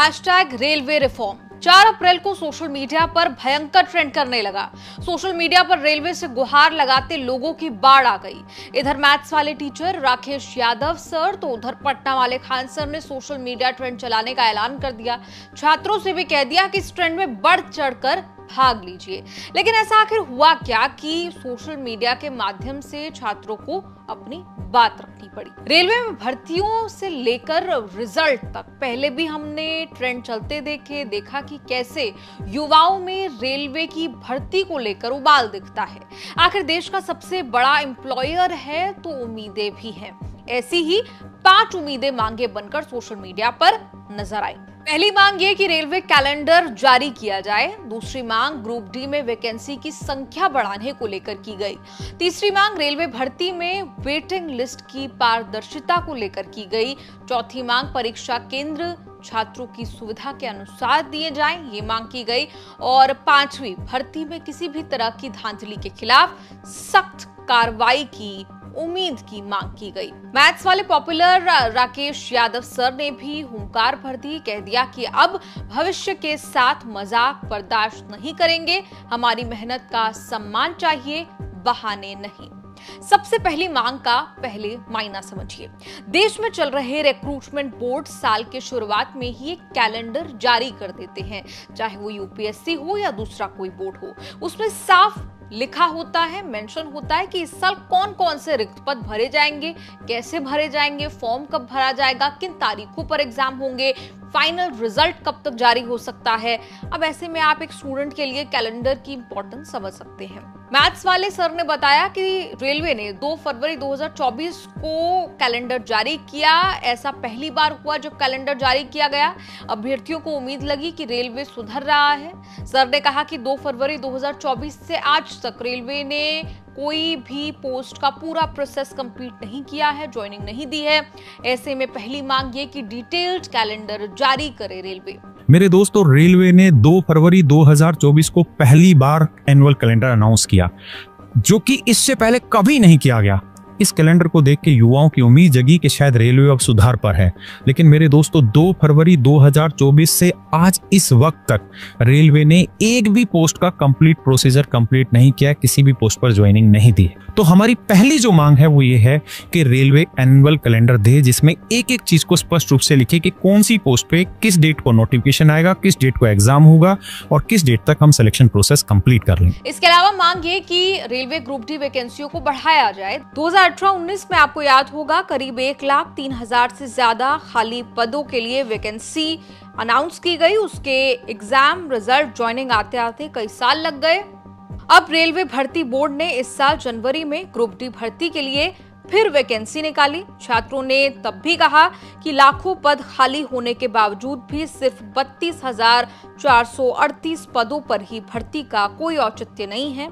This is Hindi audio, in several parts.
हैशटैग रेलवे रिफॉर्म 4 अप्रैल को सोशल मीडिया पर भयंकर ट्रेंड करने लगा। सोशल मीडिया पर रेलवे से गुहार लगाते लोगों की बाढ़ आ गई। इधर मैथ्स वाले टीचर राकेश यादव सर तो उधर पटना वाले खान सर ने सोशल मीडिया ट्रेंड चलाने का ऐलान कर दिया। छात्रों से भी कह दिया कि इस ट्रेंड में बढ़ चढ़कर भाग लीजिए। लेकिन ऐसा आखिर हुआ क्या कि सोशल मीडिया के माध्यम से छात्रों को अपनी बात रखनी पड़ी। रेलवे में भर्तियों से लेकर रिजल्ट तक पहले भी हमने ट्रेंड चलते देखा कि कैसे युवाओं में रेलवे की भर्ती को लेकर उबाल दिखता है। आखिर देश का सबसे बड़ा एम्प्लॉयर है तो उम्मीदें भी हैं। ऐसी ही 5 उम्मीदें मांगे बनकर सोशल मीडिया पर नजर आई। पहली मांग ये कि रेलवे कैलेंडर जारी किया जाए। दूसरी मांग ग्रुप डी में वैकेंसी की संख्या बढ़ाने को लेकर की गई। तीसरी मांग रेलवे भर्ती में वेटिंग लिस्ट की पारदर्शिता को लेकर की गई। चौथी मांग परीक्षा केंद्र छात्रों की सुविधा के अनुसार दिए जाएं, ये मांग की गई। और 5वीं भर्ती में किसी भी तरह की धांधली के खिलाफ सख्त कार्रवाई की उम्मीद की मांग की गई। मैथ्स वाले पॉपुलर राकेश यादव सर ने भी हुंकार भर दी, कह दिया कि अब भविष्य के साथ मजाक बर्दाश्त नहीं करेंगे। हमारी मेहनत का सम्मान चाहिए, बहाने नहीं। सबसे पहली मांग का पहले मायना समझिए। देश में चल रहे रिक्रूटमेंट बोर्ड साल के शुरुआत में ही एक कैलेंडर जारी कर देते हैं, चाहे वो यूपीएससी हो या दूसरा कोई बोर्ड हो। उसमें साफ लिखा होता है, मेंशन होता है कि इस साल कौन कौन से रिक्त पद भरे जाएंगे, कैसे भरे जाएंगे, फॉर्म कब भरा जाएगा, किन तारीखों पर एग्जाम होंगे, फाइनल रिजल्ट कब तक जारी हो सकता है। अब ऐसे में आप एक स्टूडेंट के लिए कैलेंडर की इंपॉर्टेंस समझ सकते हैं। मैथ्स वाले सर ने बताया कि रेलवे ने 2 फरवरी 2024 को कैलेंडर जारी किया। ऐसा पहली बार हुआ जब कैलेंडर जारी किया गया। अभ्यर्थियों को उम्मीद लगी कि रेलवे सुधर रहा है। सर ने कहा कि 2 फरवरी 2024 से आज तक रेलवे ने कोई भी पोस्ट का पूरा प्रोसेस कंप्लीट नहीं किया है, ज्वाइनिंग नहीं दी है। ऐसे में पहली मांग ये कि डिटेल्ड कैलेंडर जारी करे रेलवे। मेरे दोस्तों, रेलवे ने 2 फरवरी 2024 को पहली बार एनुअल कैलेंडर अनाउंस किया, जो कि इससे पहले कभी नहीं किया गया। इस कैलेंडर को देख के युवाओं की उम्मीद जगी कि शायद रेलवे अब सुधार पर है। लेकिन मेरे दोस्तों, 2 फरवरी 2024 से आज इस वक्त तक रेलवे ने एक भी पोस्ट का कंप्लीट प्रोसीजर कंप्लीट नहीं किया, किसी भी पोस्ट पर ज्वाइनिंग नहीं दी। तो हमारी पहली जो मांग है वो ये है कि रेलवे एनुअल कैलेंडर दे, जिसमें एक एक चीज को स्पष्ट रूप से लिखे कि कौन सी पोस्ट पे किस डेट को नोटिफिकेशन आएगा, किस डेट को एग्जाम होगा और किस डेट तक हम सिलेक्शन प्रोसेस कंप्लीट कर लें। इसके अलावा मांग ये कि रेलवे ग्रुप डी वैकेंसियों को बढ़ाया जाए। 2018-19 में आपको याद होगा करीब 1,03,000 से ज्यादा खाली पदों के लिए वैकेंसी अनाउंस की गई। उसके एग्जाम रिजल्ट ज्वाइनिंग आते आते कई साल लग गए। अब रेलवे भर्ती बोर्ड ने इस साल जनवरी में ग्रुप डी भर्ती के लिए फिर वैकेंसी निकाली। छात्रों ने तब भी कहा कि लाखों पद खाली होने के बावजूद भी सिर्फ 32,438 पदों पर ही भर्ती का कोई औचित्य नहीं है।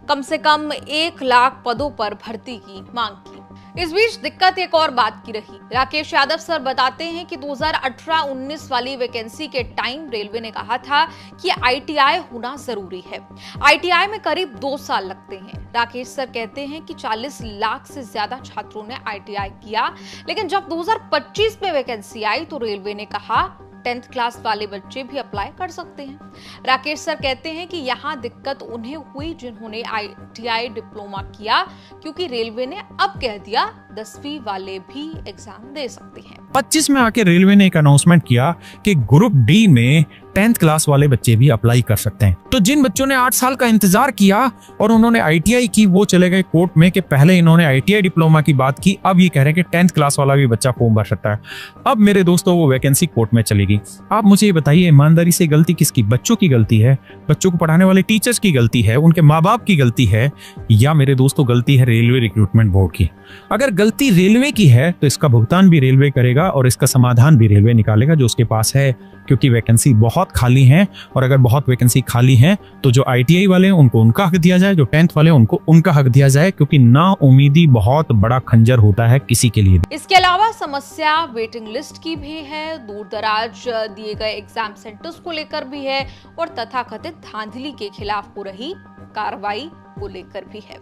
कम से कम 1 लाख पदों पर भर्ती की मांग की। इस बीच दिक्कत एक और बात की रही। राकेश यादव सर बताते हैं कि 2018-19 वाली वैकेंसी के टाइम रेलवे ने कहा था कि आईटीआई होना जरूरी है। आईटीआई में करीब 2 साल लगते हैं। राकेश सर कहते हैं कि 40 लाख से ज्यादा छात्रों ने आईटीआई किया, लेकिन जब 2025 में वैकेंसी आई तो रेलवे ने कहा 10th क्लास वाले बच्चे भी अप्लाई कर सकते हैं। राकेश सर कहते हैं कि यहाँ दिक्कत उन्हें हुई जिन्होंने आईटीआई डिप्लोमा किया, क्योंकि रेलवे ने अब कह दिया 10वीं वाले भी एग्जाम दे सकते हैं। 25 में आके रेलवे ने एक अनाउंसमेंट किया कि ग्रुप डी में 10th क्लास वाले बच्चे भी अप्लाई कर सकते हैं। तो जिन बच्चों ने 8 साल का इंतजार किया और उन्होंने आईटीआई की, वो चले गए कोर्ट में कि पहले इन्होंने आईटीआई डिप्लोमा की बात की, अब ये कह रहे हैं कि 10th क्लास वाला भी बच्चा फॉर्म भर सकता है। अब मेरे दोस्तों, वो वैकेंसी कोर्ट में चलेगी। आप मुझे ये बताइए, ईमानदारी से गलती किसकी? बच्चों की गलती है, बच्चों को पढ़ाने वाले टीचर्स की गलती है, उनके माँ बाप की गलती है, या मेरे दोस्तों गलती है रेलवे रिक्रूटमेंट बोर्ड की? अगर गलती रेलवे की है तो इसका भुगतान भी रेलवे करेगा और इसका समाधान भी रेलवे निकालेगा जो उसके पास है, क्योंकि वैकेंसी बहुत खाली हैं। और अगर बहुत वैकेंसी खाली हैं तो जो आईटीआई वाले हैं उनको उनका हक दिया जाए, जो 10th वाले हैं उनको उनका हक दिया जाए, क्योंकि ना उम्मीदी बहुत बड़ा खंजर होता है किसी के लिए भी। इसके अलावा समस्या वेटिंग लिस्ट की भी है, दूर दराज दिए गए एग्जाम सेंटर्स को लेकर भी है और तथाकथित धांधली के खिलाफ हो रही कार्रवाई को लेकर भी है।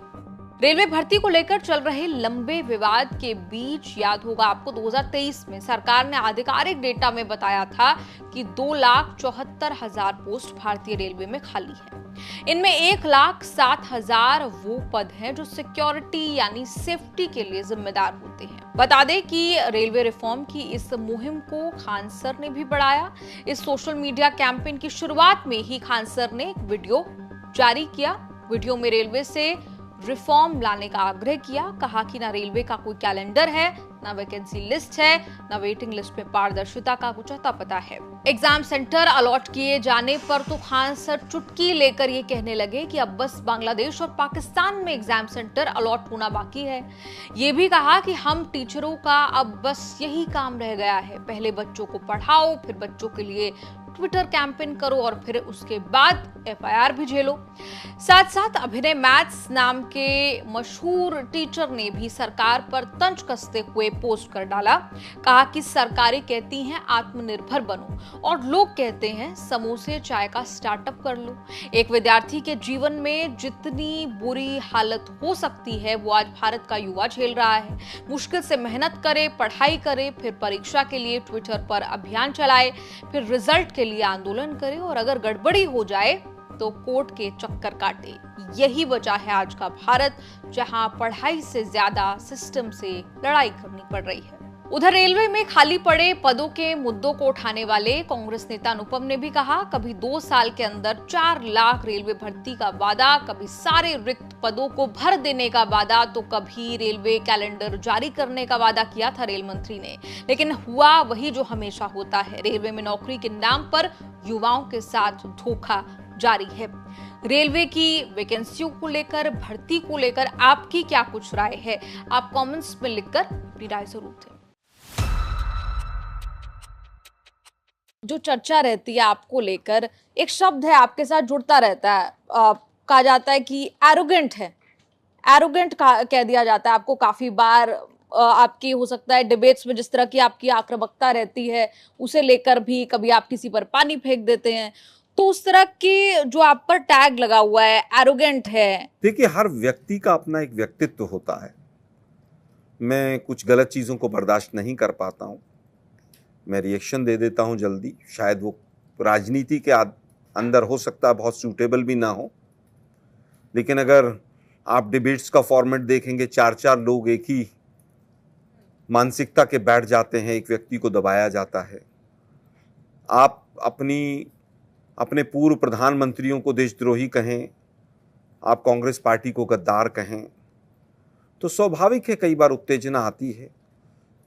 रेलवे भर्ती को लेकर चल रहे लंबे विवाद के बीच याद होगा आपको 2023 में सरकार ने आधिकारिक डेटा में बताया था कि 2,74,000 पोस्ट भारतीय रेलवे में खाली है। इनमें 1,07,000 वो पद हैं जो सिक्योरिटी यानी सेफ्टी के लिए जिम्मेदार होते हैं। बता दें कि रेलवे रिफॉर्म की इस मुहिम को खान सर ने भी बढ़ाया। इस सोशल मीडिया कैंपेन की शुरुआत में ही खान सर ने एक वीडियो जारी किया। वीडियो में रेलवे से रिफॉर्म लाने का आग्रह किया। कहा कि ना रेलवे का कोई कैलेंडर है, ना वैकेंसी लिस्ट है, ना वेटिंग लिस्ट में पारदर्शिता का कुछ अता पता है। एग्जाम सेंटर अलॉट किए जाने पर तो खान सर चुटकी लेकर ये कहने लगे कि अब बस बांग्लादेश और पाकिस्तान में एग्जाम सेंटर अलॉट होना बाकी है। ये भी कहा कि हम टीचरों का अब बस यही काम रह गया है, पहले बच्चों को पढ़ाओ, फिर बच्चों के लिए ट्विटर कैंपेन करो और फिर उसके बाद एफआईआर भी झेलो। साथ साथ अभिनय मैथ्स नाम के मशहूर टीचर ने भी सरकार पर तंज कसते हुए पोस्ट कर डाला। कहा कि सरकारें कहती हैं आत्मनिर्भर बनो और लोग कहते हैं समोसे चाय का स्टार्टअप कर लो। एक विद्यार्थी के जीवन में जितनी बुरी हालत हो सकती है वो आज भारत का युवा झेल रहा है। मुश्किल से मेहनत करे, पढ़ाई करे, फिर परीक्षा के लिए ट्विटर पर अभियान चलाए, फिर रिजल्ट के लिए आंदोलन करे और अगर गड़बड़ी हो जाए तो कोर्ट के चक्कर काटे। यही वजह है आज का भारत, जहां पढ़ाई से ज्यादा सिस्टम से लड़ाई करनी पड़ रही है। उधर रेलवे में खाली पड़े पदों के मुद्दों को उठाने वाले कांग्रेस नेता अनुपम ने भी कहा, कभी 2 साल के अंदर 4 लाख रेलवे भर्ती का वादा, कभी सारे रिक्त पदों को भर देने का वादा, तो कभी रेलवे कैलेंडर जारी करने का वादा किया था रेल मंत्री ने। लेकिन हुआ वही जो हमेशा होता है, रेलवे में नौकरी के नाम पर युवाओं के साथ धोखा जारी है। रेलवे की वैकेंसियों को लेकर, भर्ती को लेकर आपकी क्या कुछ राय है? आप कमेंट्स में लिखकर अपनी राय जरूर दें। जो चर्चा रहती है आपको लेकर, एक शब्द है आपके साथ जुड़ता रहता है, कहा जाता है कि एरोगेंट है। एरोगेंट कह दिया जाता है आपको काफी बार। आपकी हो सकता है डिबेट्स में जिस तरह की आपकी आक्रामकता रहती है उसे लेकर भी, कभी आप किसी पर पानी फेंक देते हैं, तो उस तरह की जो आप पर टैग लगा हुआ है एरोगेंट है। देखिए, हर व्यक्ति का अपना एक व्यक्तित्व होता है। मैं कुछ गलत चीजों को बर्दाश्त नहीं कर पाता हूं, मैं रिएक्शन दे देता हूं जल्दी। शायद वो राजनीति के अंदर हो सकता है बहुत सूटेबल भी ना हो, लेकिन अगर आप डिबेट्स का फॉर्मेट देखेंगे, 4-4 लोग एक ही मानसिकता के बैठ जाते हैं, एक व्यक्ति को दबाया जाता है। आप अपने पूर्व प्रधानमंत्रियों को देशद्रोही कहें, आप कांग्रेस पार्टी को गद्दार कहें, तो स्वाभाविक है कई बार उत्तेजना आती है।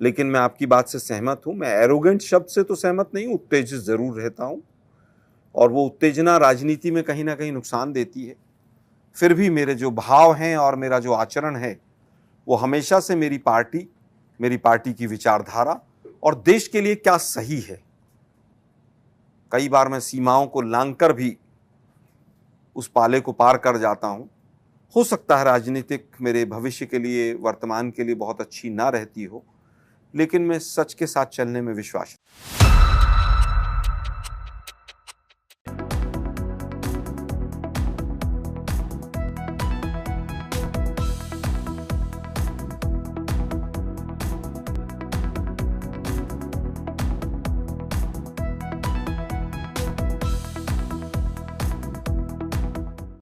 लेकिन मैं आपकी बात से सहमत हूं। मैं एरोगेंट शब्द से तो सहमत नहीं हूं, उत्तेजित जरूर रहता हूं, और वो उत्तेजना राजनीति में कहीं ना कहीं नुकसान देती है। फिर भी मेरे जो भाव हैं और मेरा जो आचरण है वो हमेशा से मेरी पार्टी की विचारधारा और देश के लिए क्या सही है, कई बार मैं सीमाओं को लांघकर भी उस पाले को पार कर जाता हूं। हो सकता है राजनीतिक मेरे भविष्य के लिए, वर्तमान के लिए बहुत अच्छी ना रहती हो, लेकिन मैं सच के साथ चलने में विश्वास